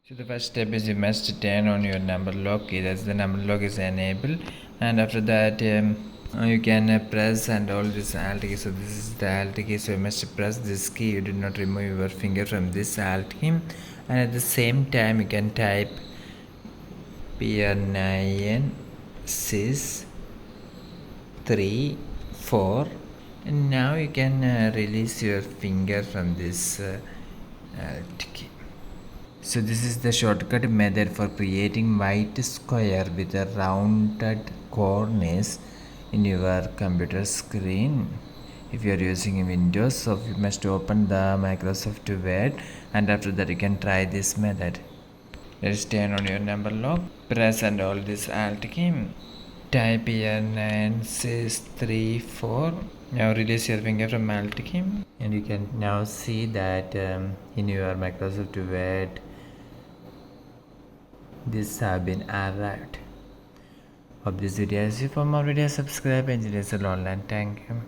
So the first step is you must turn on your number lock key. That's the number lock is enabled, and after that you can press and hold this alt key. So this is the alt key. So you must press this key. You do not remove your finger from this alt key, and at the same time you can type PR9 6 3 4, and now you can release your finger from this alt key. So this is the shortcut method for creating white square with a rounded corners in your computer screen. If you are using Windows, so you must open the Microsoft Word, and after that you can try this method. Let's turn on your number lock, press and hold this alt key, type here 9634. Now release your finger from alt key, and you can now see that in your Microsoft Word this have been arrived. Hope this video is useful. For more videos, subscribe and online. Thank you.